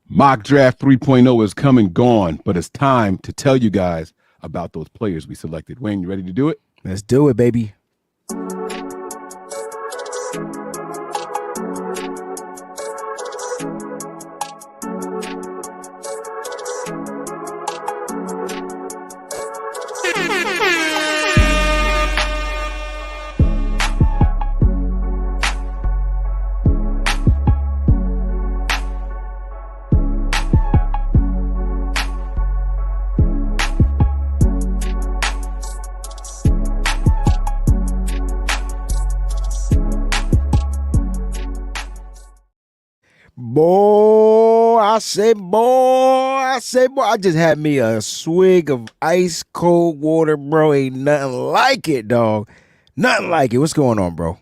Mock Draft 3.0 is come and gone, but it's time to tell you guys about those players we selected. Wayne, you ready to do it? Let's do it, baby. Boy, I say, I just had me a swig of ice cold water, bro. Ain't nothing like it, dog. Nothing like it. What's going on, bro?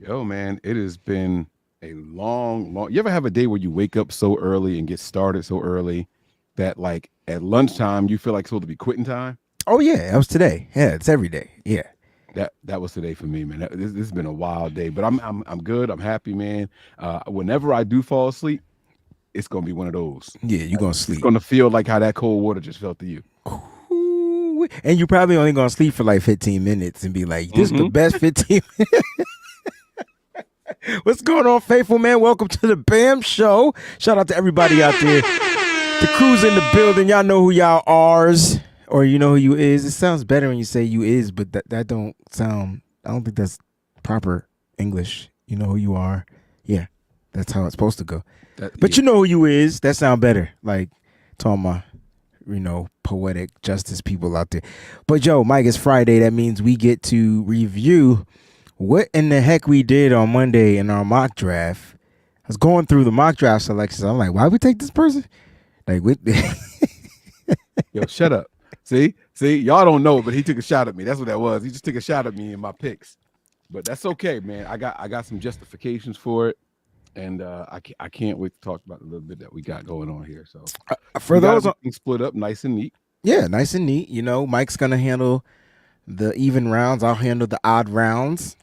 Yo, man, it has been a long. You ever have a day where you wake up so early and get started so early that, like, at lunchtime you feel like it's supposed to be quitting time? Oh yeah, that was today. Yeah, it's every day. Yeah. That was today for me, man. This has been a wild day, but I'm good. I'm happy, man. Whenever I do fall asleep, it's gonna be one of those. Yeah, you're gonna sleep. It's gonna feel like how that cold water just felt to you. Ooh, and you probably only gonna sleep for like 15 minutes and be like, "This is the best 15 minutes." What's going on, faithful man? Welcome to the B.A.M show. Shout out to everybody out there. The crew's in the building. Y'all know who y'all are's. Or you know who you is. It sounds better when you say you is, but that don't sound, I don't think that's proper English. You know who you are. Yeah, that's how it's supposed to go. But you know who you is. That sound better. Like, to all my, poetic justice people out there. But yo, Mike, it's Friday. That means we get to review what in the heck we did on Monday in our mock draft. I was going through the mock draft selections. I'm like, why we take this person? Like, Yo, shut up. See, y'all don't know, but he took a shot at me. That's what that was. He just took a shot at me in my picks, but that's okay, man. I got some justifications for it, and I can't wait to talk about a little bit that we got going on here. So for those split up nice and neat. Yeah, nice and neat. Mike's gonna handle the even rounds. I'll handle the odd rounds.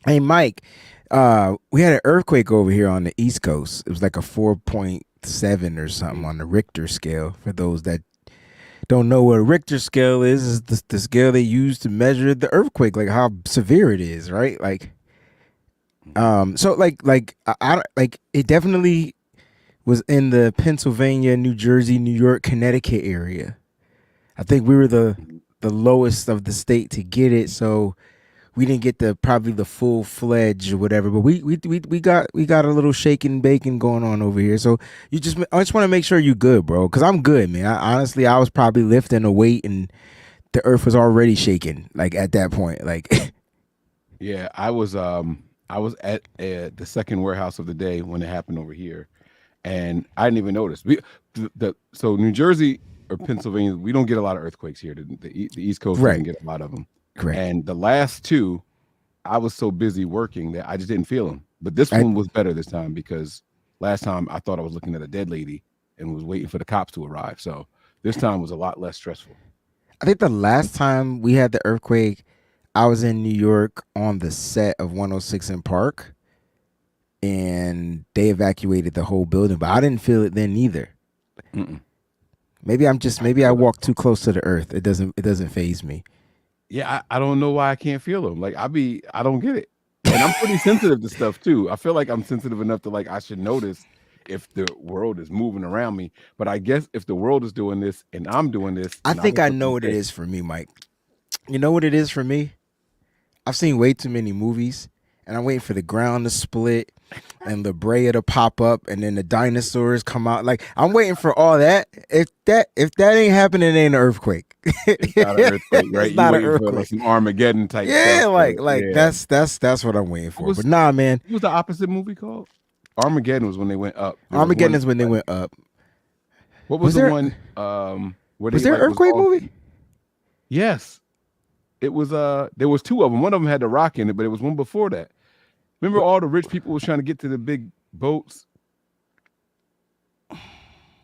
Hey, Mike, we had an earthquake over here on the East Coast. It was like a 4.7 or something on the Richter scale. For those that don't know what a Richter scale is the scale they use to measure the earthquake, like how severe it is, right? Like, so I it definitely was in the Pennsylvania, New Jersey, New York, Connecticut area. I think we were the lowest of the state to get it, so we didn't get probably the full fledged or whatever, but we got a little shaking bacon going on over here. So I just want to make sure you good, bro, because I'm good, man. Honestly, I was probably lifting a weight and the earth was already shaking, like at that point. Like, yeah, I was at the second warehouse of the day when it happened over here, and I didn't even notice. So New Jersey or Pennsylvania, we don't get a lot of earthquakes here. The East Coast doesn't get a lot of them. Correct. And the last two, I was so busy working that I just didn't feel them. But this one was better this time because last time I thought I was looking at a dead lady and was waiting for the cops to arrive. So this time was a lot less stressful. I think the last time we had the earthquake, I was in New York on the set of 106 in Park, and they evacuated the whole building, but I didn't feel it then either. Maybe I walk too close to the earth. It doesn't faze me. Yeah, I don't know why I can't feel them. Like I don't get it. And I'm pretty sensitive to stuff too. I feel like I'm sensitive enough to I should notice if the world is moving around me. But I guess if the world is doing this and I'm doing this, I think I know what it is for me, Mike. You know what it is for me? I've seen way too many movies, and I'm waiting for the ground to split and La Brea to pop up and then the dinosaurs come out. Like, I'm waiting for all that. If that ain't happening, it ain't an earthquake. It's not an earthquake, right? It's not an earthquake. For some Armageddon type stuff. That's what I'm waiting for. But nah, man. What was the opposite movie called? Armageddon was when they went up. Armageddon is when they went up. What was the one where was there an earthquake movie? Yes. It was there was two of them. One of them had The Rock in it, but it was one before that. Remember all the rich people was trying to get to the big boats?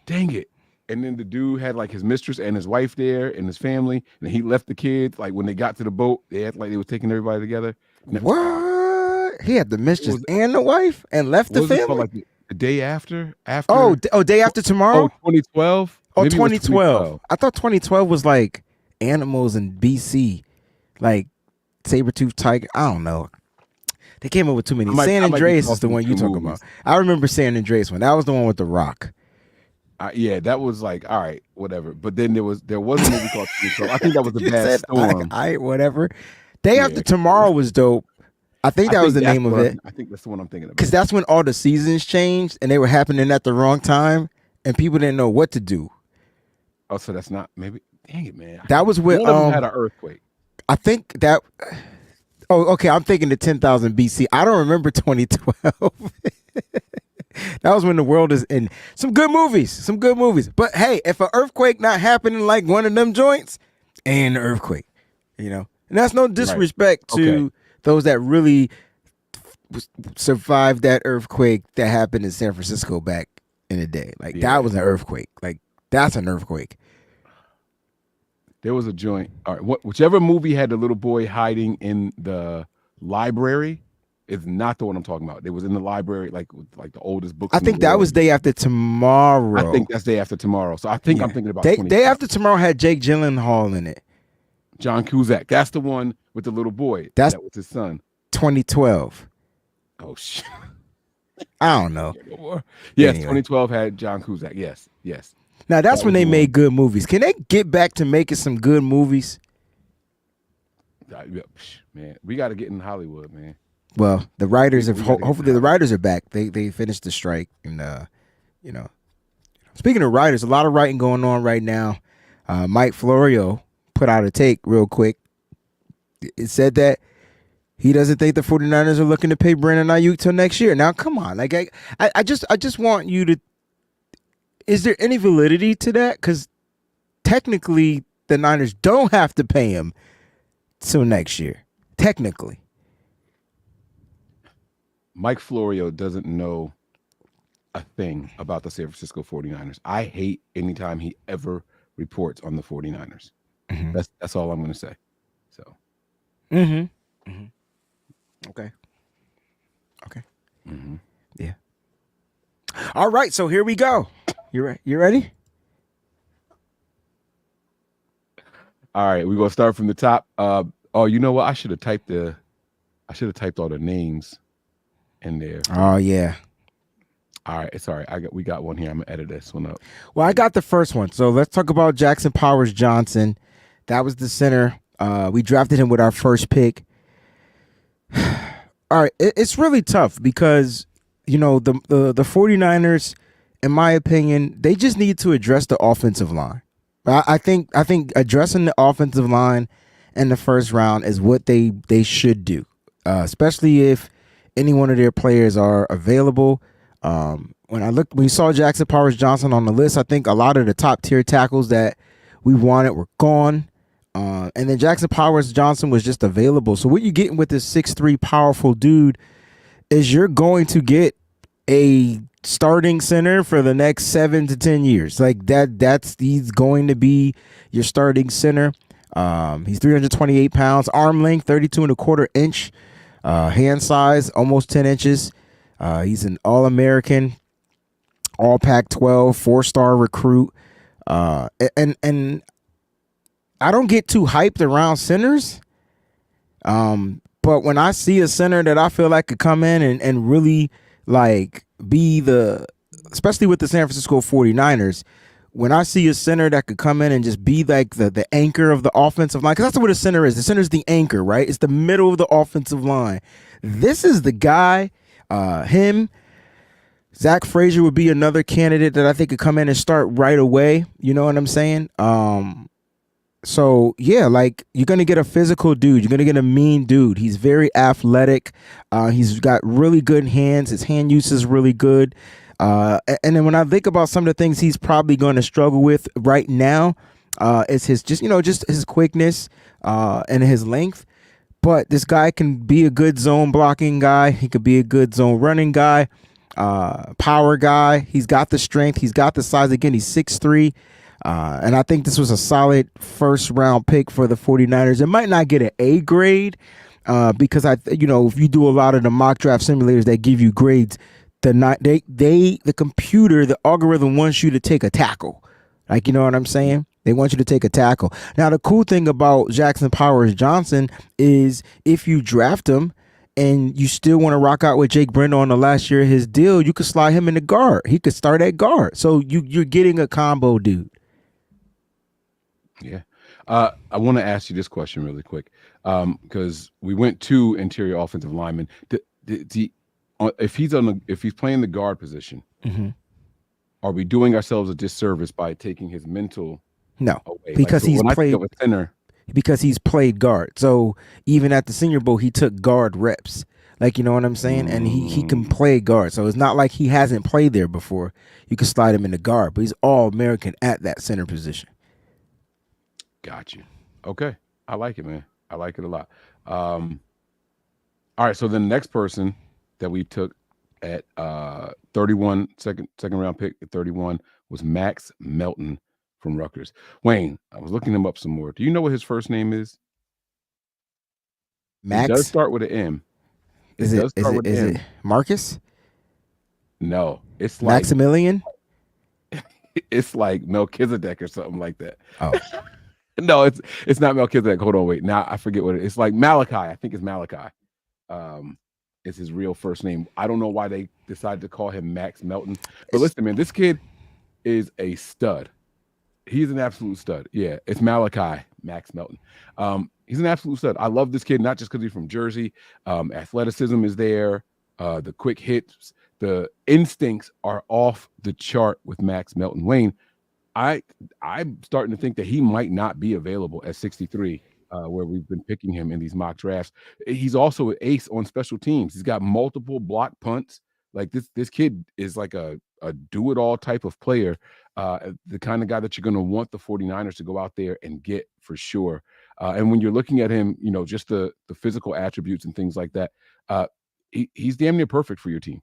Dang it. And then the dude had like his mistress and his wife there and his family, and he left the kids. Like when they got to the boat, they acted like they were taking everybody together. What? He had the mistress and the wife and left the family? the day after Day After Tomorrow. 2012. Oh, Maybe it was 2012. I thought 2012 was like animals in BC, like saber-toothed tiger. I don't know. They came up with too many. San I might be Andreas is the talking one you two talking movies. about. I remember San Andreas one. That was the one with The Rock. Yeah, that was like, all right, whatever. But then there was a movie called 2012. I think that was the You Bad said Storm. I whatever. Day Yeah. After Tomorrow was dope. I think that was the name of it. I think that's the one I'm thinking about. Because that's when all the seasons changed and they were happening at the wrong time and people didn't know what to do. Oh, so that's not maybe. Dang it, man. That was with one of them had an earthquake. I think that. Oh, okay. I'm thinking the 10,000 BC. I don't remember 2012. That was when the world is in some good movies. But hey, if an earthquake not happening like one of them joints, ain't an earthquake, And that's no disrespect to those that really survived that earthquake that happened in San Francisco back in the day. Like that was an earthquake. Like that's an earthquake. There was a joint. All right, whichever movie had the little boy hiding in the library is not the one I'm talking about. It was in the library, like the oldest books. I think that was Day After Tomorrow. I think that's Day After Tomorrow. So I think I'm thinking about Day After Tomorrow had Jake Gyllenhaal in it. John Cusack. That's the one with the little boy. That was his son. 2012. Oh shit. I don't know. Yes, anyway. 2012 had John Cusack. Yes. Now that's when they made good movies. Can they get back to making some good movies? Man, we got to get in Hollywood, man. Well, the writers have hopefully the writers are back. They finished the strike, and speaking of writers, a lot of writing going on right now. Mike Florio put out a take real quick. It said that he doesn't think the 49ers are looking to pay Brandon Ayuk till next year. Now, come on, like I just want you to. Is there any validity to that? Because technically, the Niners don't have to pay him till next year. Technically. Mike Florio doesn't know a thing about the San Francisco 49ers. I hate anytime he ever reports on the 49ers. Mm-hmm. That's all I'm going to say. So. Mm-hmm. Mm-hmm. Okay. Mm-hmm. Yeah. All right, so here we go. You ready? All right, we're gonna start from the top. You know what? I should have typed all the names in there. Oh yeah. All right, sorry. We got one here. I'm gonna edit this one up. Well, I got the first one. So let's talk about Jackson Powers Johnson. That was the center. We drafted him with our first pick. All right, it's really tough because the 49ers, in my opinion, they just need to address the offensive line. I think addressing the offensive line in the first round is what they should do, especially if any one of their players are available. When we saw Jackson Powers Johnson on the list, I think a lot of the top tier tackles that we wanted were gone. And then Jackson Powers Johnson was just available. So what you're getting with this 6'3" powerful dude is you're going to get a starting center for the next 7 to 10 years. Like he's going to be your starting center. He's 328 pounds, arm length 32.25 inch, hand size almost 10 inches. He's an All-American, All Pac-12, 4-star recruit. And I don't get too hyped around centers. But when I see a center that I feel like could come in and really like be especially with the San Francisco 49ers, when I see a center that could come in and just be like the anchor of the offensive line, because that's what a center is. The center is the anchor, right? It's the middle of the offensive line. This is the guy, Zach Frazier would be another candidate that I think could come in and start right away. You know what I'm saying? So yeah, like you're going to get a physical dude. You're going to get a mean dude. He's very athletic. He's got really good hands. His hand use is really good. And then when I think about some of the things he's probably going to struggle with right now, is just his quickness, and his length. But this guy can be a good zone blocking guy. He could be a good zone running guy, power guy. He's got the strength. He's got the size. Again, he's 6'3". And I think this was a solid first round pick for the 49ers. It might not get an A grade, because if you do a lot of the mock draft simulators that give you grades, the computer, the algorithm wants you to take a tackle. Like, you know what I'm saying? They want you to take a tackle. Now, the cool thing about Jackson Powers Johnson is if you draft him and you still want to rock out with Jake Brendel on the last year of his deal, you could slide him in the guard. He could start at guard. So you're getting a combo dude. Yeah. I want to ask you this question really quick because we went to interior offensive linemen. If he's playing the guard position, are we doing ourselves a disservice by taking his mental No, away? because he's when played I think of a center. Because he's played guard. So even at the Senior Bowl, he took guard reps. Like, you know what I'm saying? And he can play guard. So it's not like he hasn't played there before. You can slide him into guard, but he's all American at that center position. Got you. Okay. I like it, man. I like it a lot. All right. So the next person that we took at 31, second round pick at 31 was Max Melton from Rutgers. Wayne, I was looking him up some more. Do you know what his first name is? Max? It does start with an M. Is it Marcus? No. It's like Maximilian? It's like Melchizedek or something like that. Oh. No, it's not Melchizedek. Hold on, wait. Now I forget what it is. It's like Malachi. I think it's Malachi. It's his real first name. I don't know why they decided to call him Max Melton. But listen, man, this kid is a stud. He's an absolute stud. Yeah, it's Malachi, Max Melton. He's an absolute stud. I love this kid, not just because he's from Jersey. Athleticism is there. The quick hits, the instincts are off the chart with Max Melton. Wayne, I'm starting to think that he might not be available at 63, where we've been picking him in these mock drafts. He's also an ace on special teams. He's got multiple block punts. Like this kid is like a do-it-all type of player, the kind of guy that you're going to want the 49ers to go out there and get for sure. And when you're looking at him, you know, just the physical attributes and things like that, he's damn near perfect for your team.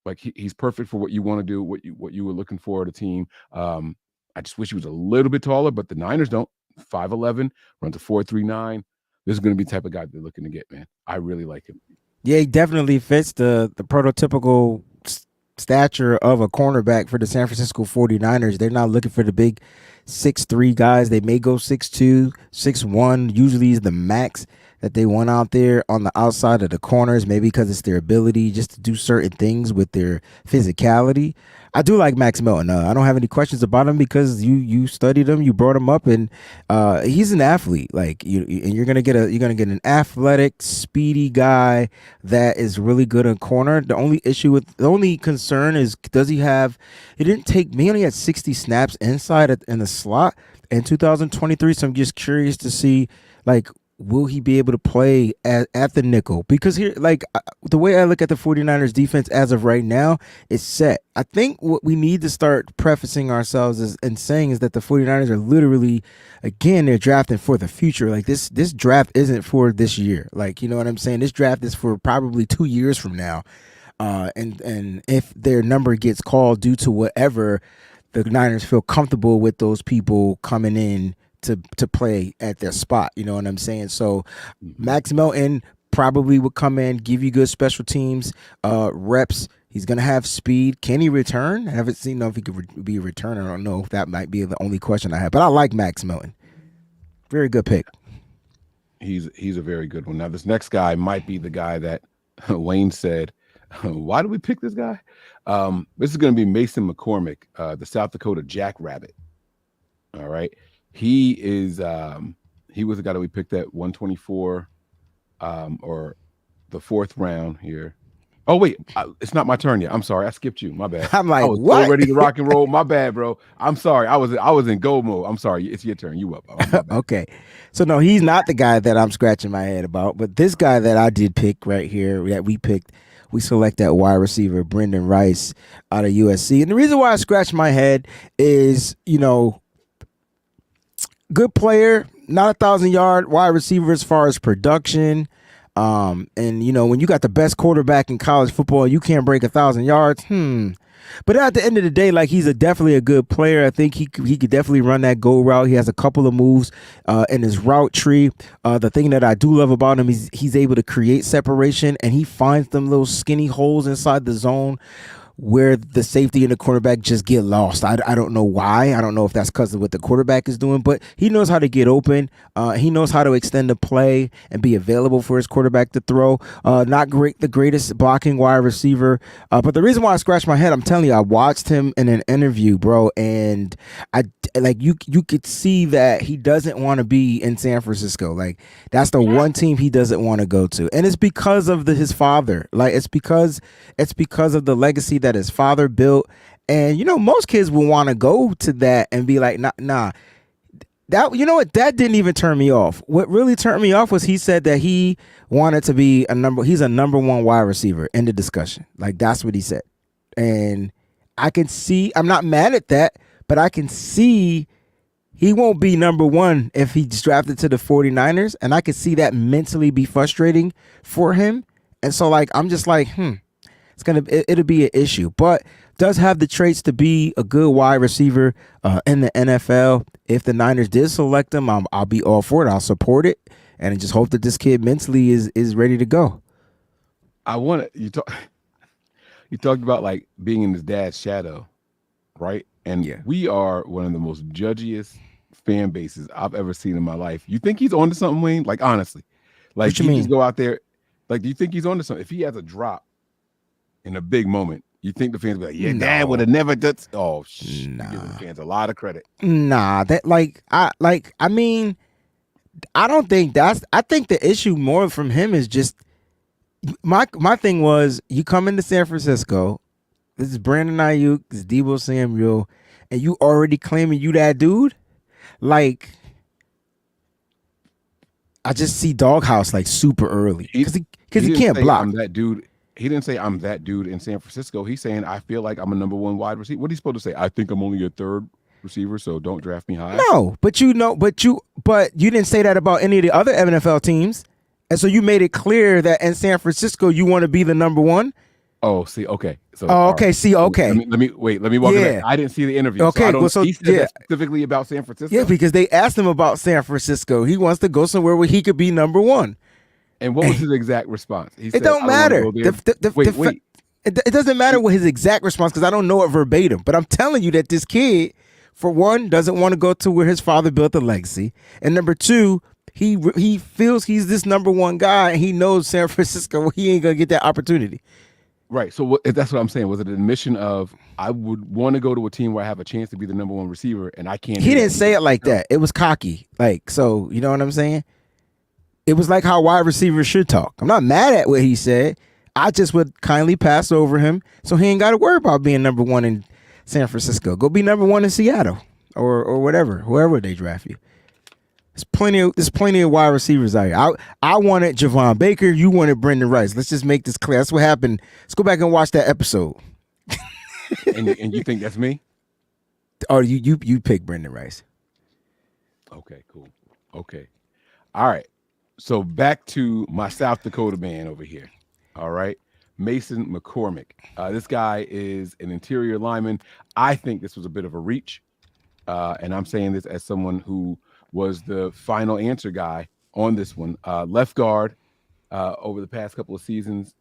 Like he's perfect for what you want to do, what you were looking for at a team. I just wish he was a little bit taller, but the Niners don't. 5'11", runs a 4.39. This is going to be the type of guy they're looking to get, man. I really like him. Yeah, he definitely fits the prototypical stature of a cornerback for the San Francisco 49ers. They're not looking for the big 6'3" guys. They may go 6'2", 6'1", usually is the max that they want out there on the outside of the corners, maybe because it's their ability just to do certain things with their physicality. I do like Max Melton. I don't have any questions about him because you studied him, you brought him up, and he's an athlete. Like you're gonna get an athletic, speedy guy that is really good in corner. The only concern is does he have? He only had 60 snaps inside in the slot in 2023. So I'm just curious to see like, will he be able to play at the nickel? Because here, like the way I look at the 49ers defense as of right now, it's set. I think what we need to start prefacing ourselves and saying is that the 49ers are literally, again, they're drafting for the future. Like this draft isn't for this year. Like, you know what I'm saying? This draft is for probably 2 years from now. And if their number gets called due to whatever, the Niners feel comfortable with those people coming in to play at their spot, you know what I'm saying? So Max Melton probably would come in, give you good special teams reps. He's gonna have speed. Can he return? I haven't seen if he could be a returner. I don't know if that might be the only question I have. But I like Max Melton. Very good pick. He's a very good one. Now this next guy might be the guy that Wayne said, why do we pick this guy? This is going to be Mason McCormick, the South Dakota Jackrabbit. All right. He was the guy that we picked at 124 or the 4th round here. Oh, wait, it's not my turn yet. I'm sorry. I skipped you. My bad. I'm like, I was what? so ready to rock and roll. My bad, bro. I'm sorry. I was in go mode. I'm sorry. It's your turn. You up. Okay. So, no, he's not the guy that I'm scratching my head about. But this guy that I did pick right here that we picked, we select that wide receiver, Brendan Rice out of USC. And the reason why I scratched my head is, you know, good player, not 1,000-yard wide receiver as far as production. And when you got the best quarterback in college football, you can't break 1,000 yards. But at the end of the day, like, he's definitely a good player. I think he could definitely run that go route. He has a couple of moves in his route tree. The thing that I do love about him is he's able to create separation, and he finds them little skinny holes inside the zone where the safety and the quarterback just get lost. I don't know why. I don't know if that's because of what the quarterback is doing, but he knows how to get open. He knows how to extend the play and be available for his quarterback to throw. Not the greatest blocking wide receiver, but the reason why I scratched my head, I'm telling you, I watched him in an interview, bro, and you could see that he doesn't want to be in San Francisco. Like, that's the one team he doesn't want to go to, and it's because of his father. Like, it's because of the legacy that his father built. And most kids will want to go to that and be like, nah. That, what, that didn't even turn me off. What really turned me off was he said that he wanted to be he's a number one wide receiver in the discussion. Like, that's what he said. And I can see, I'm not mad at that, but I can see he won't be number one if he's drafted to the 49ers. And I can see that mentally be frustrating for him. And so, like, I'm just like, it'll be an issue, but does have the traits to be a good wide receiver in the NFL. If the Niners did select him, I'll be all for it. I'll support it, and I just hope that this kid mentally is ready to go. You talked about, like, being in his dad's shadow, right? And we are one of the most judgiest fan bases I've ever seen in my life. You think he's onto something, Wayne? Like, honestly, like, what you mean? Just go out there. Like, do you think he's onto something? If he has a drop in a big moment, you think the fans will be like, "Yeah, Dad would have never done." Oh, nah. Give the fans a lot of credit. Nah, I mean, I don't think that's. I think the issue more from him is just my thing was, you come into San Francisco. This is Brandon Ayuk, this is Deebo Samuel, and you already claiming you that dude. Like, I just see Doghouse like super early because he can't block. I'm that dude. He didn't say I'm that dude in San Francisco. He's saying I feel like I'm a number one wide receiver. What are you supposed to say? I think I'm only a third receiver, so don't draft me high. No, but you didn't say that about any of the other NFL teams, and so you made it clear that in San Francisco you want to be the number one. Oh, see, okay. So, okay, right. See, okay. Let me walk it back. I didn't see the interview. Okay, so he said that specifically about San Francisco. Yeah, because they asked him about San Francisco. He wants to go somewhere where he could be number one. And what was his exact response? He said, it don't matter. Wait. It doesn't matter what his exact response, because I don't know it verbatim. But I'm telling you that this kid, for one, doesn't want to go to where his father built a legacy, and number two, he feels he's this number one guy, and he knows San Francisco, he ain't gonna get that opportunity. Right. So that's what I'm saying. Was it an admission of I would want to go to a team where I have a chance to be the number one receiver, and I can't? He didn't say it like that. It was cocky. Like, so you know what I'm saying? It was like how wide receivers should talk. I'm not mad at what he said. I just would kindly pass over him, so he ain't got to worry about being number one in San Francisco. Go be number one in Seattle or whatever, whoever they draft you. There's plenty of wide receivers out here. I wanted Javon Baker. You wanted Brendan Rice. Let's just make this clear. That's what happened. Let's go back and watch that episode. and you think that's me? Oh, you pick Brendan Rice. Okay, cool. Okay. All right. So back to my South Dakota man over here. All right. Mason McCormick. This guy is an interior lineman. I think this was a bit of a reach. And I'm saying this as someone who was the final answer guy on this one. Left guard over the past couple of seasons.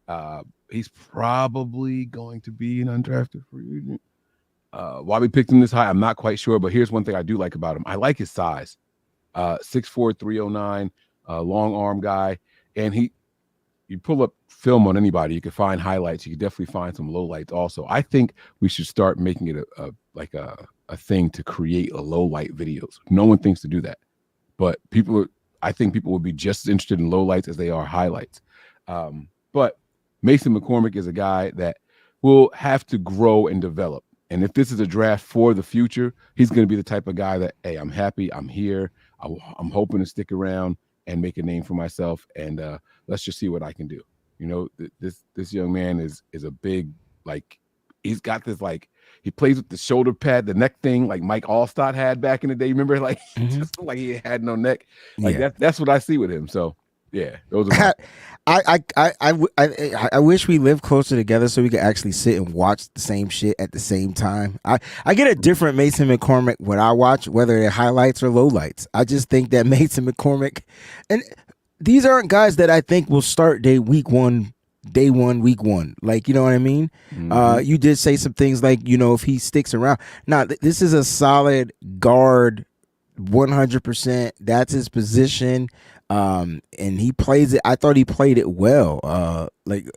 He's probably going to be an undrafted free agent. Why we picked him this high, I'm not quite sure. But here's one thing I do like about him. I like his size. 6'4", 309. Long arm guy, and you pull up film on anybody, you can find highlights. You can definitely find some lowlights also. I think we should start making it a thing to create a low light videos. No one thinks to do that, but I think people would be just as interested in lowlights as they are highlights. But Mason McCormick is a guy that will have to grow and develop. And if this is a draft for the future, he's going to be the type of guy that, hey, I'm happy, I'm here, I'm hoping to stick around and make a name for myself, and let's just see what I can do. You know, this young man is a big, like, he's got this, like, he plays with the shoulder pad, the neck thing, like Mike Allstott had back in the day. Remember, like, just like he had no neck. Like that's what I see with him. So Yeah, those are my. I wish we lived closer together so we could actually sit and watch the same shit at the same time. I get a different Mason McCormick when I watch, whether they're highlights or lowlights. I just think that Mason McCormick, and these aren't guys that I think will start week one, week one. Like, you know what I mean? Mhm. You did say some things like, if he sticks around. Now, this is a solid guard 100%. That's his position. And he plays it. I thought he played it well. Like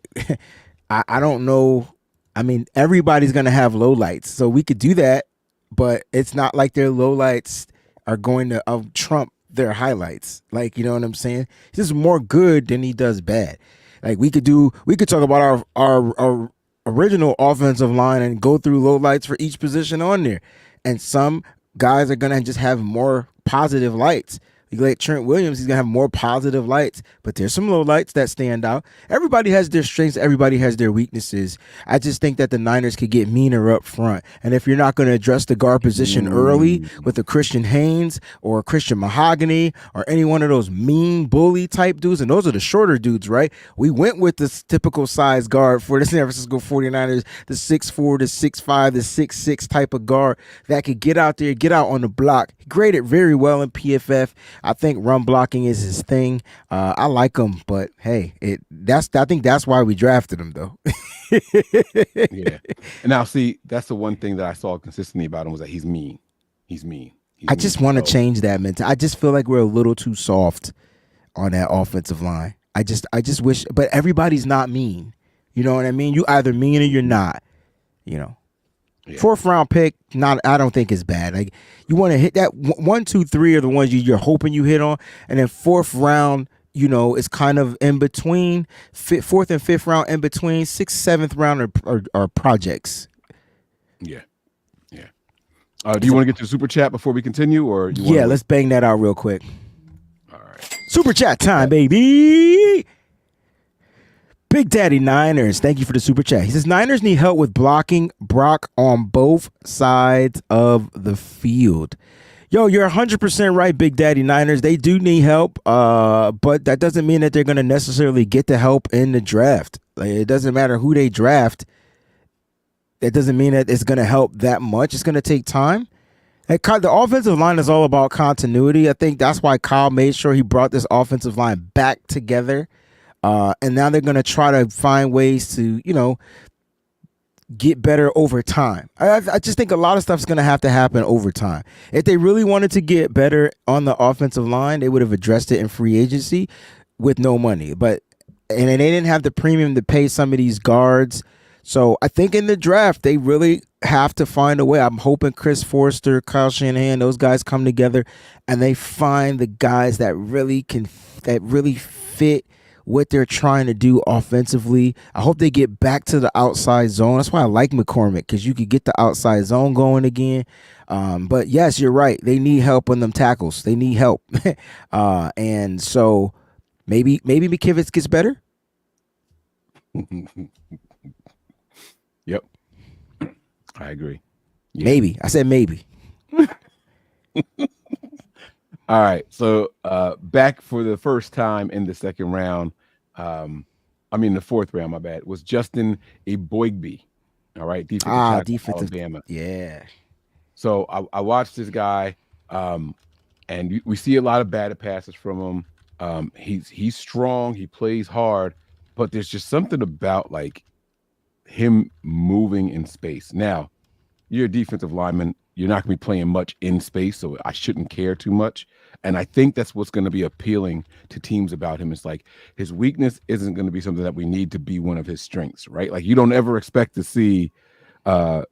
I don't know. I mean, everybody's gonna have lowlights, so we could do that, but it's not like their lowlights are going to trump their highlights. Like, you know what I'm saying? He's just more good than he does bad. Like we could talk about our original offensive line and go through lowlights for each position on there, and some guys are gonna just have more positive lights. You like Trent Williams, he's gonna have more positive lights, but there's some low lights that stand out. Everybody has their strengths, everybody has their weaknesses. I just think that the Niners could get meaner up front. And if you're not gonna address the guard position early with a Christian Haynes or a Christian Mahogany or any one of those mean bully type dudes, and those are the shorter dudes, right? We went with this typical size guard for the San Francisco 49ers, the 6'4", the 6'5", the 6'6" type of guard that could get out there, get out on the block. He graded very well in PFF. I think run blocking is his thing. I like him, but hey, I think that's why we drafted him, though. Yeah, and now see, that's the one thing that I saw consistently about him was that he's mean. He's mean. I just want to So, change that mentality. I just feel like we're a little too soft on that offensive line. I just wish, but everybody's not mean. You know what I mean? You either mean or you're not. You know. yeah. 4th round pick, I don't think is bad. Like you want to hit that 1, 2, 3 are the ones you're hoping you hit on, and then 4th round, it's kind of in between. 4th and 5th round in between. 6th, 7th round are projects. Yeah, yeah. Do you want to get to the super chat before we continue, or Let's bang that out real quick. All right. Super chat time, baby. Big Daddy Niners, thank you for the super chat. He says, Niners need help with blocking Brock on both sides of the field. Yo, you're 100% right, Big Daddy Niners. They do need help, but that doesn't mean that they're going to necessarily get the help in the draft. Like, it doesn't matter who they draft. That doesn't mean that it's going to help that much. It's going to take time. The offensive line is all about continuity. I think that's why Kyle made sure he brought this offensive line back together. And now they're going to try to find ways to, get better over time. I just think a lot of stuff is going to have to happen over time. If they really wanted to get better on the offensive line, they would have addressed it in free agency with no money. And they didn't have the premium to pay some of these guards. So I think in the draft, they really have to find a way. I'm hoping Chris Forster, Kyle Shanahan, those guys come together and they find the guys that really fit what they're trying to do offensively. I hope they get back to the outside zone. That's why I like McCormick, because you could get the outside zone going again. But yes, you're right. They need help on them tackles. They need help. And so maybe McKivitz gets better. Yep. I agree. Yeah. Maybe. I said maybe. All right. So back for the first time in the second round, the 4th round, my bad, was Justin Eboigbe. All right. Defensive Alabama. Yeah. So I watched this guy, and we see a lot of batted passes from him. He's strong. He plays hard, but there's just something about like him moving in space. Now, you're a defensive lineman. You're not going to be playing much in space, so I shouldn't care too much. And I think that's what's going to be appealing to teams about him. It's like his weakness isn't going to be something that we need to be one of his strengths, right? Like you don't ever expect to see, Javon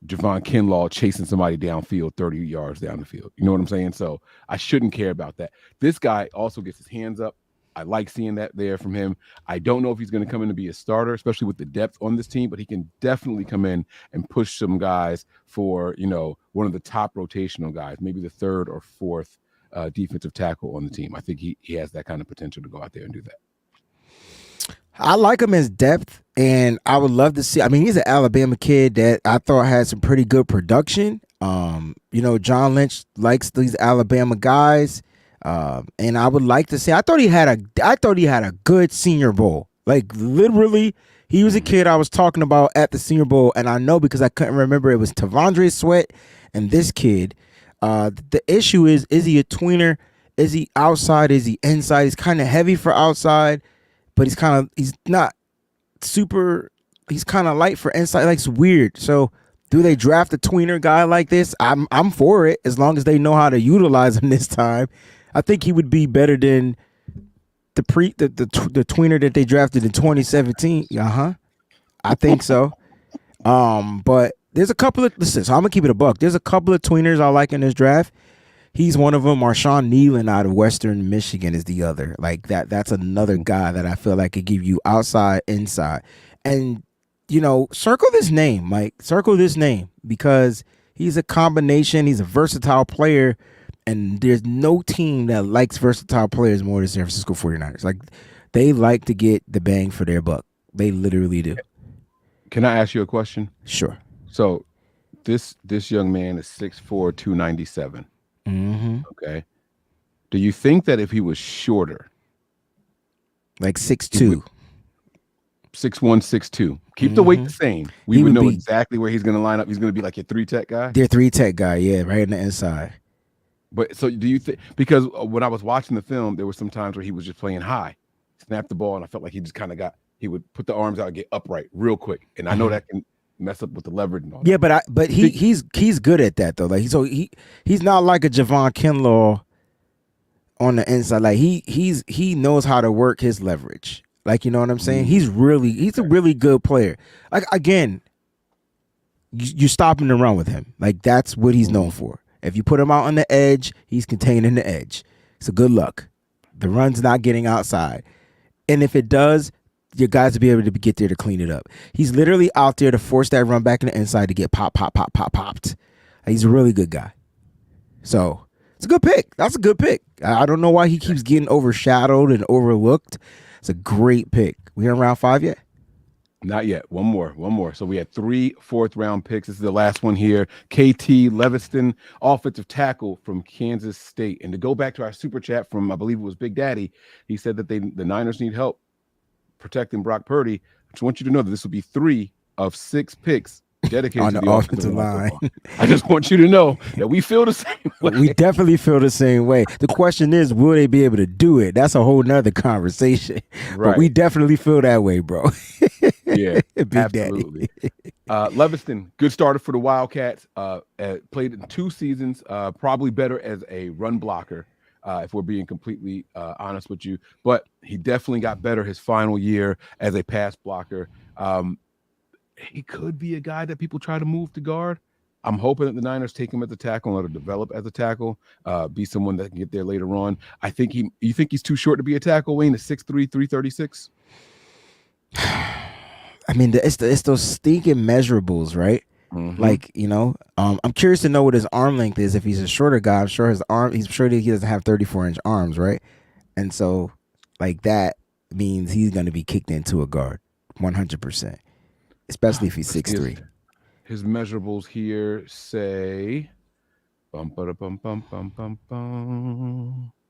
Kinlaw chasing somebody downfield 30 yards down the field. You know what I'm saying? So I shouldn't care about that. This guy also gets his hands up. I like seeing that there from him. I don't know if he's going to come in to be a starter, especially with the depth on this team, but he can definitely come in and push some guys for, one of the top rotational guys, maybe the 3rd or 4th defensive tackle on the team. I think he has that kind of potential to go out there and do that. I like him as depth, and I would love to see. I mean, he's an Alabama kid that I thought had some pretty good production. John Lynch likes these Alabama guys. And I would like to say I thought he had a good Senior Bowl. Like literally, he was a kid I was talking about at the Senior Bowl, and I know because I couldn't remember it was Tavondre Sweat and this kid. The issue is he a tweener? Is he outside? Is he inside? He's kind of heavy for outside, but he's not super. He's kind of light for inside. Like it's weird. So do they draft a tweener guy like this? I'm for it as long as they know how to utilize him this time. I think he would be better than the tweener that they drafted in 2017. I think so. But there's a couple of listen. So I'm gonna keep it a buck. There's a couple of tweeners I like in this draft. He's one of them. Marshawn Nealon out of Western Michigan is the other. Like that. That's another guy that I feel like could give you outside, inside, and circle this name, Mike. Circle this name because he's a combination. He's a versatile player, and there's no team that likes versatile players more than San Francisco 49ers. Like they like to get the bang for their buck. They literally do. Can I ask you a question? Sure. So this young man is 6'4", 297. Mm-hmm. Okay. Do you think that if he was shorter, like 6'2", 6'1", 6'2", keep the weight the same, we would know exactly where he's going to line up? He's going to be like your 3-tech guy? Their 3-tech guy, yeah, right in the inside. But so do you think, because when I was watching the film, there were some times where he was just playing high, snapped the ball, and I felt like he just kind of he would put the arms out and get upright real quick. And I know that can mess up with the leverage and all that. Yeah, but he's good at that though. Like he's not like a Javon Kinlaw on the inside. Like he knows how to work his leverage. Like, you know what I'm saying? He's a really good player. Like again, you stop him to run with him. Like that's what he's known for. If you put him out on the edge, he's containing the edge. So good luck. The run's not getting outside. And if it does, your guys will be able to get there to clean it up. He's literally out there to force that run back in the inside to get popped. He's a really good guy. So it's a good pick. That's a good pick. I don't know why he keeps getting overshadowed and overlooked. It's a great pick. We in round 5 yet? Not yet. One more. So we had 3 fourth-round picks. This is the last one here. KT Leviston, offensive tackle from Kansas State. And to go back to our super chat from, I believe it was Big Daddy, he said that the Niners need help protecting Brock Purdy. I just want you to know that this will be 3 of 6 picks dedicated on to the offensive line. I just want you to know that we feel the same way. We definitely feel the same way. The question is, will they be able to do it? That's a whole nother conversation. Right. But we definitely feel that way, bro. Yeah, Big absolutely. Leviston, good starter for the Wildcats. Played in 2 seasons, probably better as a run blocker, if we're being completely honest with you. But he definitely got better his final year as a pass blocker. He could be a guy that people try to move to guard. I'm hoping that the Niners take him as a tackle and let him develop as a tackle, be someone that can get there later on. I think you think he's too short to be a tackle, Wayne, at 6'3", 336? I mean, it's those stinking measurables, right? Mm-hmm. Like, I'm curious to know what his arm length is. If he's a shorter guy, he's sure that he doesn't have 34-inch arms, right? And so, like, that means he's going to be kicked into a guard, 100%, especially if he's 6'3". His measurables here say,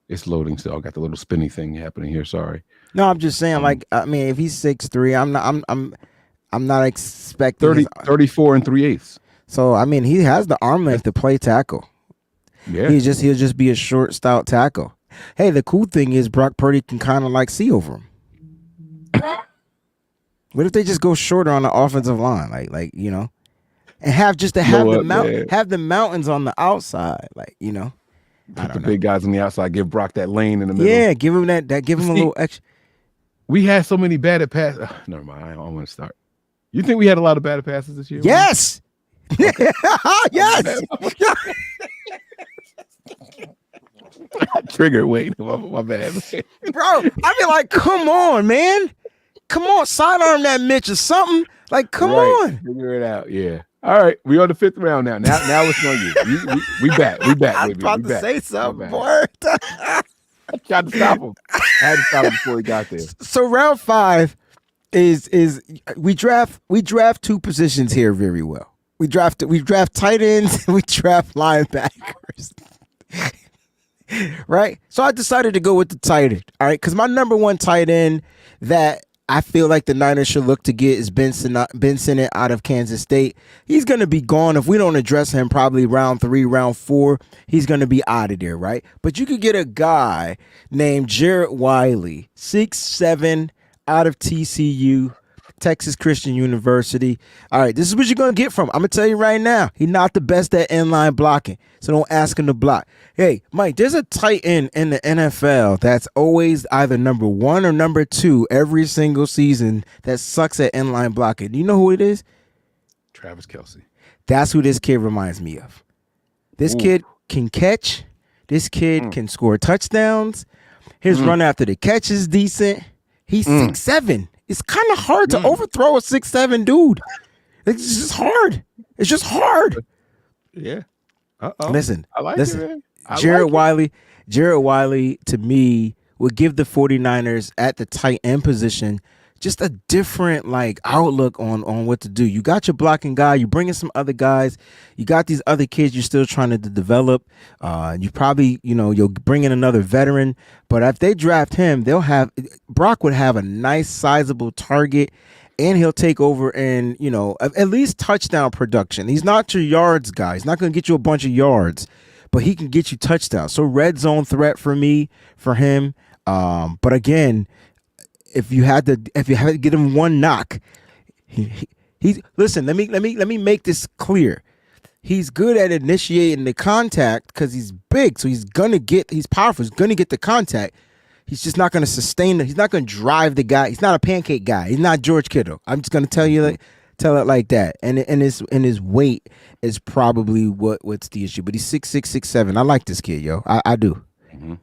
It's loading still. I got the little spinny thing happening here. Sorry. No, I'm just saying, if he's 6'3", I'm not expecting 34 and 3/8. So he has the arm length to play tackle. Yeah. He'll just be a short, stout tackle. Hey, the cool thing is Brock Purdy can kind of see over him. What if they just go shorter on the offensive line, and have the mountains on the outside, Put the big guys on the outside, give Brock that lane in the middle. Yeah, give him give him a little extra. We had so many bad at passes. Never mind, I don't want to start. You think we had a lot of bad at passes this year? Yes. Okay. Yes. Trigger, wait, my bad. Bro, I mean, come on, man. Come on, sidearm that Mitch or something. Come on. Figure it out, yeah. All right, we on the 5th round now. Now it's on you. We back. I was about to say something, boy. I tried to stop him. I had to stop him before he got there. So round 5 is we draft 2 positions here very well. We draft tight ends, we draft linebackers. Right? So I decided to go with the tight end. All right, because my number one tight end that I feel like the Niners should look to get is Benson out of Kansas State. He's going to be gone if we don't address him probably round 3, round 4. He's going to be out of there, right? But you could get a guy named Jarrett Wiley, 6'7", out of TCU. Texas Christian University. All right, this is what you're going to get from him. I'm going to tell you right now, he's not the best at inline blocking, so don't ask him to block. Hey, Mike, there's a tight end in the NFL that's always either number 1 or number 2 every single season that sucks at inline blocking. Do you know who it is? Travis Kelce. That's who this kid reminds me of. This kid can catch. This kid can score touchdowns. His run after the catch is decent. He's 6'7". It's kind of hard to overthrow a 6'7" dude. It's just hard. It's just hard. Yeah. Listen, I like listen. it, man. Jarrett Wiley, to me, would give the 49ers at the tight end position just a different outlook on what to do. You got your blocking guy. You bring in some other guys. You got these other kids you're still trying to develop. You probably, you'll bring in another veteran. But if they draft him, Brock would have a nice sizable target, and he'll take over and, at least touchdown production. He's not your yards guy. He's not going to get you a bunch of yards, but he can get you touchdowns. So red zone threat for him. But again, if you had to get him one knock, he's listen. Let me make this clear. He's good at initiating the contact because he's big, so he's powerful. He's gonna get the contact. He's just not gonna sustain it. He's not gonna drive the guy. He's not a pancake guy. He's not George Kittle. I'm just gonna tell it like that. And his weight is probably what's the issue. But he's 6'6", 6'7". I like this kid, yo. I do. Mm-hmm.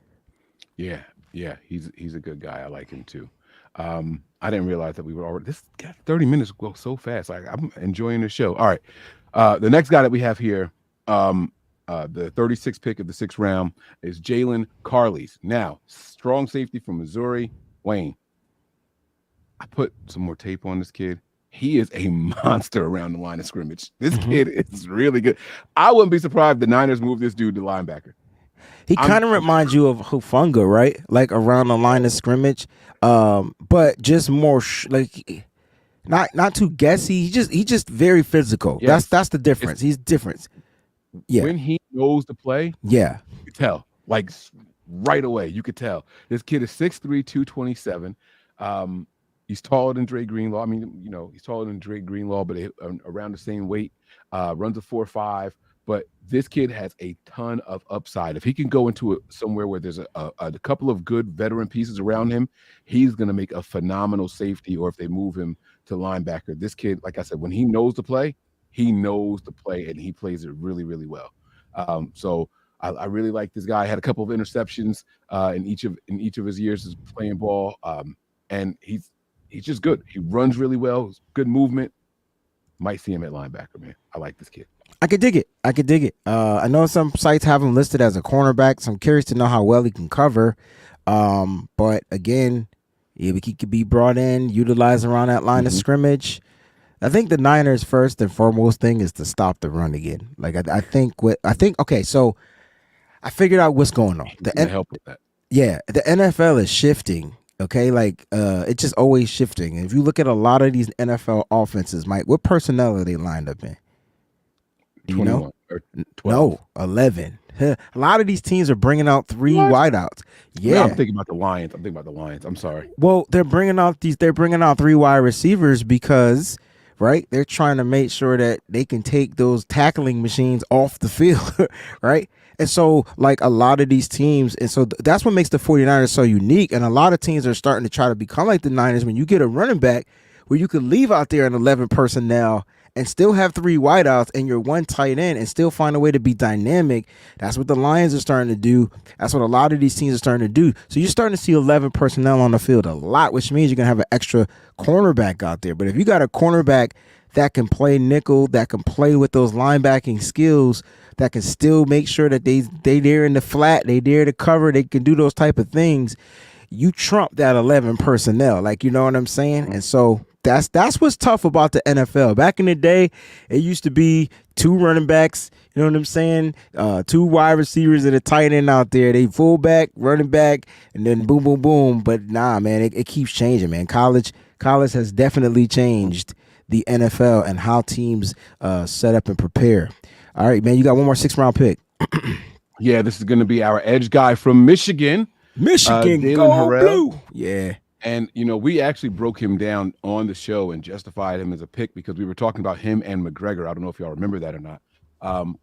Yeah. He's a good guy. I like him too. I didn't realize that we were already. This 30 minutes go so fast. I'm enjoying the show. All right. The next guy that we have here, the 36th pick of the 6th round is Jalen Carleys. Now, strong safety from Missouri. Wayne, I put some more tape on this kid. He is a monster around the line of scrimmage. This kid is really good. I wouldn't be surprised if the Niners move this dude to linebacker. He kind of reminds you of Hufanga, right? Like around the line of scrimmage, but just more not too guessy. He just very physical. Yes. That's the difference. He's different. Yeah. When he knows to play, you could tell. Right away, you could tell. This kid is 6'3", 227. He's taller than Dre Greenlaw. I mean, he's taller than Dre Greenlaw, but around the same weight. Runs a 4.5. But this kid has a ton of upside. If he can go into somewhere where there's a couple of good veteran pieces around him, he's going to make a phenomenal safety. Or if they move him to linebacker, this kid, like I said, when he knows to play, and he plays it really, really well. So I really like this guy. Had a couple of interceptions in each of his years as playing ball, and he's just good. He runs really well. Good movement. Might see him at linebacker, man. I like this kid. I could dig it. I know some sites have him listed as a cornerback, so I'm curious to know how well he can cover. But again, he could be brought in, utilized around that line of scrimmage. I think the Niners' first and foremost thing is to stop the run again. Okay, so I figured out what's going on. Help with that. Yeah, the NFL is shifting. Okay, it's just always shifting. And if you look at a lot of these NFL offenses, Mike, what personnel are they lined up in? Do you know? Or 12. No, 11. A lot of these teams are bringing out 3 wideouts. Yeah, I'm thinking about the Lions. I'm sorry. Well, they're bringing out 3 wide receivers because, right, they're trying to make sure that they can take those tackling machines off the field, right? And so, a lot of these teams, and so that's what makes the 49ers so unique. And a lot of teams are starting to try to become like the Niners when you get a running back where you could leave out there an 11 personnel and still have 3 wideouts and your 1 tight end and still find a way to be dynamic. That's what the Lions are starting to do. That's what a lot of these teams are starting to do. So you're starting to see 11 personnel on the field a lot, which means you're going to have an extra cornerback out there. But if you got a cornerback that can play nickel, that can play with those linebacking skills, that can still make sure that they there in the flat, they there to cover, they can do those type of things, you trump that 11 personnel. You know what I'm saying? And so that's what's tough about the NFL. Back in the day, it used to be two running backs. You know what I'm saying? Two wide receivers and a tight end out there. They fullback, running back, and then boom, boom, boom. But nah, man, it keeps changing, man. College has definitely changed the NFL and how teams set up and prepare. All right, man, you got one more 6th-round pick. Yeah, this is going to be our edge guy from Michigan. Michigan, Jalen go Harrell. blue. Yeah. And, we actually broke him down on the show and justified him as a pick because we were talking about him and McGregor. I don't know if y'all remember that or not.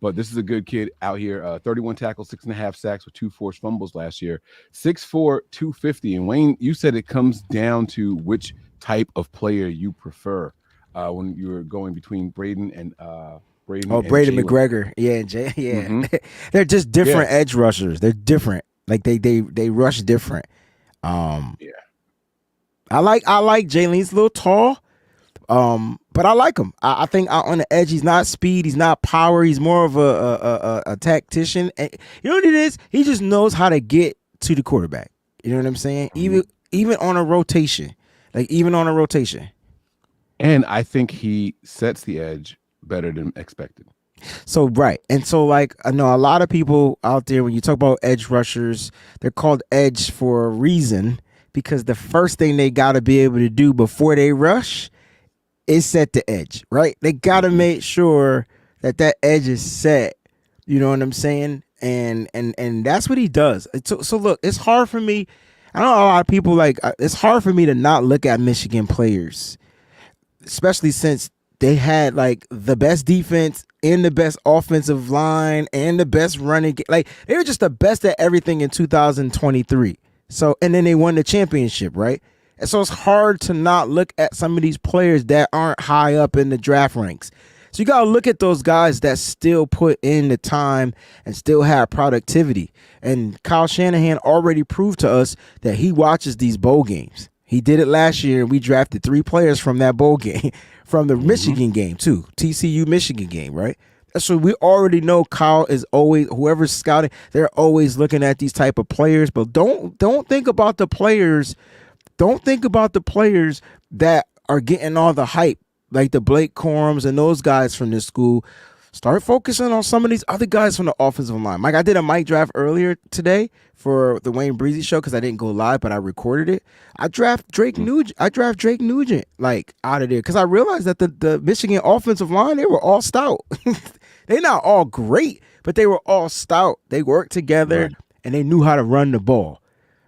But this is a good kid out here. 31 tackles, 6.5 sacks with 2 forced fumbles last year. 6'4", 250. And Wayne, you said it comes down to which type of player you prefer when you're going between Braden and Braden. Oh, Braden McGregor. Yeah, and Jay. Yeah. Mm-hmm. They're just different edge rushers. They're different. Like they rush different. Yeah. I like Jalen. He's a little tall. But I like him. I think on the edge, he's not speed, he's not power, he's more of a tactician. And you know what it is? He just knows how to get to the quarterback. You know what I'm saying? Mm-hmm. Even on a rotation. And I think he sets the edge better than expected. So right. And so like I know a lot of people out there, when you talk about edge rushers, they're called edge for a reason, because the first thing they got to be able to do before they rush is set the edge, right? They got to make sure that edge is set. You know what I'm saying? And that's what he does. So look, it's hard for me. I know a lot of people it's hard for me to not look at Michigan players, especially since they had like the best defense and the best offensive line and the best running game. Like they were just the best at everything in 2023. So, and then they won the championship, right? And so it's hard to not look at some of these players that aren't high up in the draft ranks. So you got to look at those guys that still put in the time and still have productivity. And Kyle Shanahan already proved to us that he watches these bowl games. He did it last year, and we drafted 3 players from that bowl game, from the Michigan game too, TCU Michigan game, right? So we already know Kyle is always, whoever's scouting, they're always looking at these type of players. But don't think about the players. Don't think about the players that are getting all the hype, like the Blake Corums and those guys from this school. Start focusing on some of these other guys from the offensive line. Mike, I did a mic draft earlier today for the WayneBreezie show because I didn't go live, but I recorded it. I draft Drake Nugent like out of there because I realized that the Michigan offensive line, they were all stout. They're not all great, but they were all stout. They worked together and they knew how to run the ball.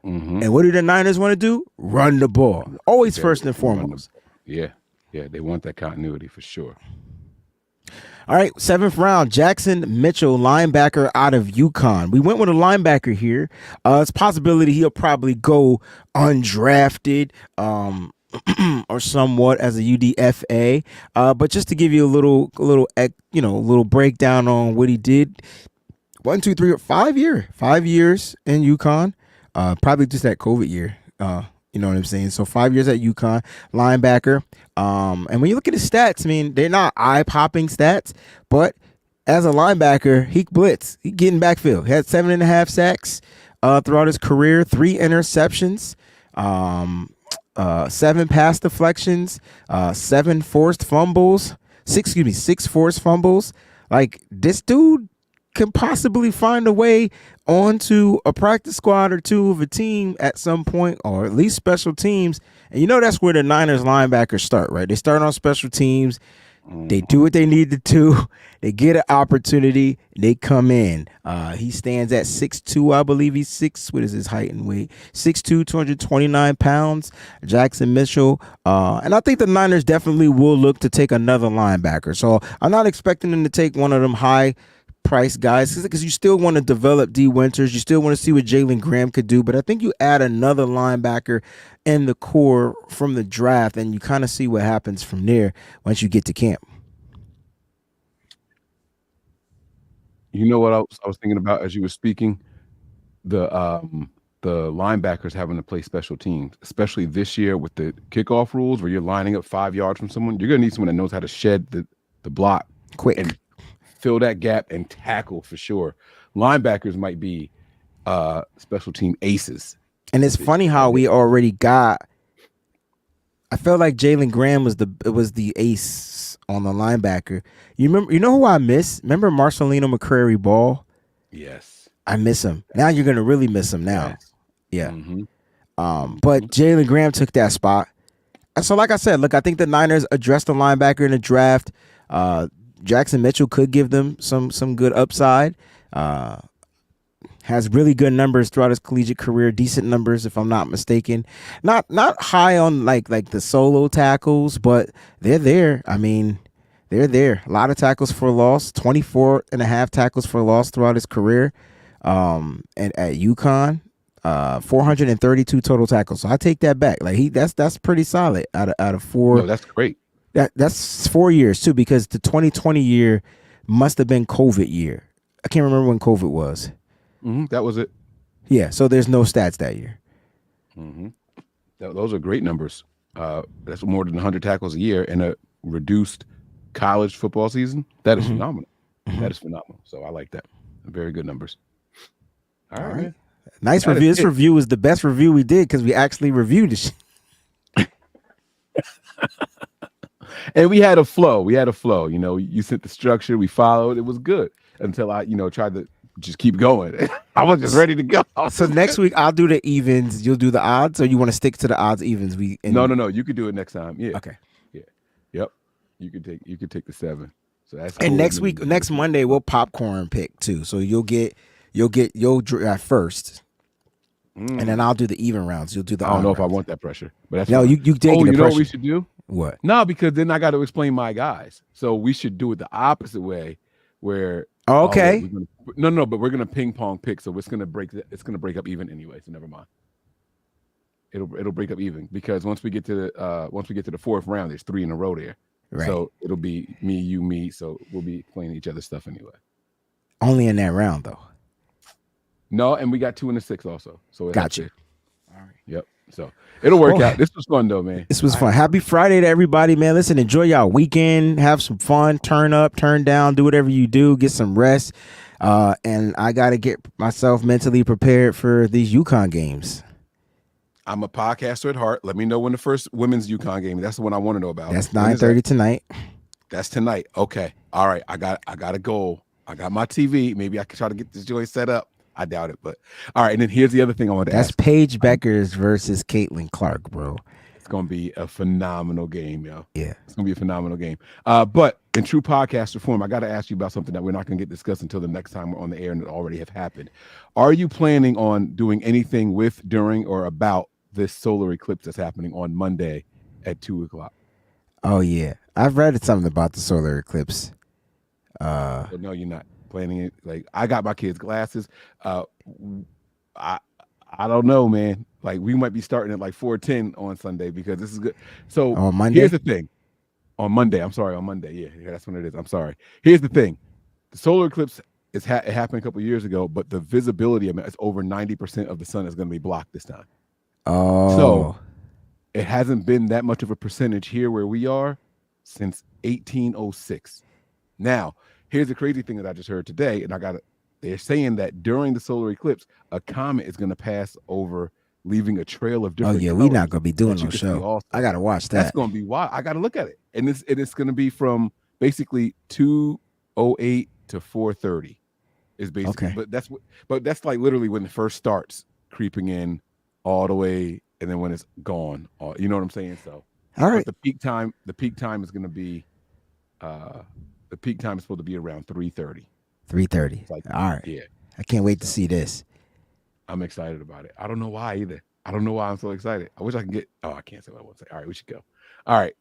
Mm-hmm. And what do the Niners want to do? Run the ball. Always first and foremost. Yeah, they want that continuity for sure. All right, 7th round, Jackson Mitchell, linebacker out of UConn. We went with a linebacker here. It's a possibility he'll probably go undrafted or somewhat as a UDFA. But just to give you a little breakdown on what he did. 5 years in UConn. Probably just that COVID year. You know what I'm saying? So 5 years at UConn, linebacker. And when you look at his stats, I mean, they're not eye-popping stats, but as a linebacker, he blitz. He get in backfield. He had 7.5 sacks throughout his career, 3 interceptions, 7 pass deflections, 7 forced fumbles, 6 forced fumbles. Like, this dude can possibly find a way onto a practice squad or 2 of a team at some point, or at least special teams. And that's where the Niners linebackers start, right? They start on special teams. They do what they need to do. They get an opportunity. They come in. He stands at 6'2", I believe he's 6. What is his height and weight? 6'2", 229 pounds. Jackson Mitchell. And I think the Niners definitely will look to take another linebacker. So I'm not expecting them to take one of them high price guys because you still want to develop D. Winters. You still want to see what Jalen Graham could do. But I think you add another linebacker in the core from the draft and you kind of see what happens from there once you get to camp. You know what I was thinking about as you were speaking? The linebackers having to play special teams, especially this year with the kickoff rules where you're lining up 5 yards from someone. You're going to need someone that knows how to shed the block quick and fill that gap and tackle for sure. Linebackers might be special team aces. And it's funny how we already got I felt like Jalen Graham was the ace on the linebacker. You know who I miss? Remember Marcelino McCrary Ball? Yes. I miss him. Now you're gonna really miss him now. Yes. Yeah. Mm-hmm. But Jalen Graham took that spot. So like I said, look, I think the Niners addressed the linebacker in the draft. Jackson Mitchell could give them some good upside. Has really good numbers throughout his collegiate career, decent numbers if I'm not mistaken. Not high on like the solo tackles, but they're there. I mean, they're there. A lot of tackles for loss, 24 and a half tackles for loss throughout his career. And at UConn, 432 total tackles. So I take that back. Like that's pretty solid out of four. No, that's great. That's 4 years too, because the 2020 year must have been COVID year. I can't remember when COVID was. Mm-hmm. That was it. Yeah, so there's no stats that year. Mm-hmm. Those are great numbers. That's more than 100 tackles a year in a reduced college football season. That is phenomenal. That is phenomenal. So I like that. Very good numbers. All right, man. Nice review. This review was the best review we did because we actually reviewed it. And we had a flow. You know, you sent the structure. We followed. It was good until I, tried to just keep going. I was just ready to go. So next week I'll do the evens. You'll do the odds, or you want to stick to the odds evens? No. You could do it next time. Yeah. Okay. Yeah. Yep. You could take the 7. So that's and cool. next Monday we'll popcorn pick too. So you'll draft first, and then I'll do the even rounds. You'll do the. I don't know rounds. if I want that pressure, but that's no. fine. You take you the know pressure. what we should do? What? No, because then I got to explain my guys. So we should do it the opposite way, where. Oh, okay. But we're gonna ping pong pick, so it's gonna break up even anyway. So never mind. It'll break up even because once we get to the 4th round, there's 3 in a row there. Right. So it'll be me, you, me. So we'll be playing each other's stuff anyway. Only in that round though. No, and we got 2 in the 6 also. So got you. All right. Yep. So it'll work out. This was fun though, man. This was fun. Happy Friday to everybody, man. Listen, enjoy y'all weekend. Have some fun. Turn up, turn down, do whatever you do. Get some rest. And I got to get myself mentally prepared for these UConn games. I'm a podcaster at heart. Let me know when the first women's UConn game. That's the one I want to know about. That's 9:30 tonight. That's tonight. Okay. All right. I got a goal. I got my TV. Maybe I can try to get this joint set up. I doubt it, but all right. And then here's the other thing I want to ask. That's Paige Beckers versus Caitlin Clark, bro. It's gonna be a phenomenal game, yo. Yeah, it's gonna be a phenomenal game. But in true podcaster form, I got to ask you about something that we're not gonna get discussed until the next time we're on the air, and it already have happened. Are you planning on doing anything with, during, or about this solar eclipse that's happening on Monday at 2:00? Oh yeah, I've read something about the solar eclipse. So no, you're not planning it. Like I got my kids' glasses. I don't know, man. Like we might be starting at like 4:10 on Sunday because this is good. So on Monday? Here's the thing. On Monday, I'm sorry, on Monday. Yeah, that's when it is. I'm sorry. Here's the thing. The solar eclipse it happened a couple of years ago, but the visibility of it is over 90% of the sun is going to be blocked this time. Oh. So it hasn't been that much of a percentage here where we are since 1806. Now, here's the crazy thing that I just heard today, and they're saying that during the solar eclipse, a comet is going to pass over, leaving a trail of different. Oh yeah, we're not going to be doing no show. I got to watch that. That's going to be wild. I got to look at it, and it's going to be from basically 2:08 to 4:30. Is basically, okay. but that's like literally when it first starts creeping in, all the way, and then when it's gone. You know what I'm saying? So, all right. The peak time is going to be, the peak time is supposed to be around 3:30. 3:30. Like, all right. Yeah. I can't wait to see this. I'm excited about it. I don't know why either. I don't know why I'm so excited. I wish I can get. Oh, I can't say what I want to say. All right, we should go. All right.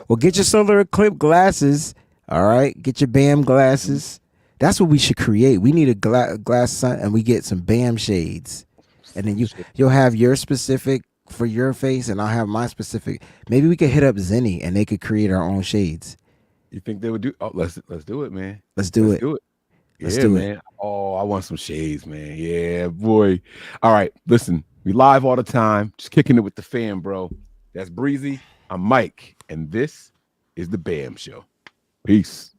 Well, get your solar eclipse glasses. All right, get your B.A.M glasses. That's what we should create. We need a glass sun, and we get some B.A.M shades, and then you'll have your specific for your face, and I'll have my specific. Maybe we could hit up Zenny, and they could create our own shades. You think they would do? Oh, let's do it, man. Let's do it. Let's do it. Oh, I want some shades, man. Yeah, boy. All right, listen, we live all the time, just kicking it with the fam, bro. That's Breezy. I'm Mike, and this is the B.A.M Show. Peace.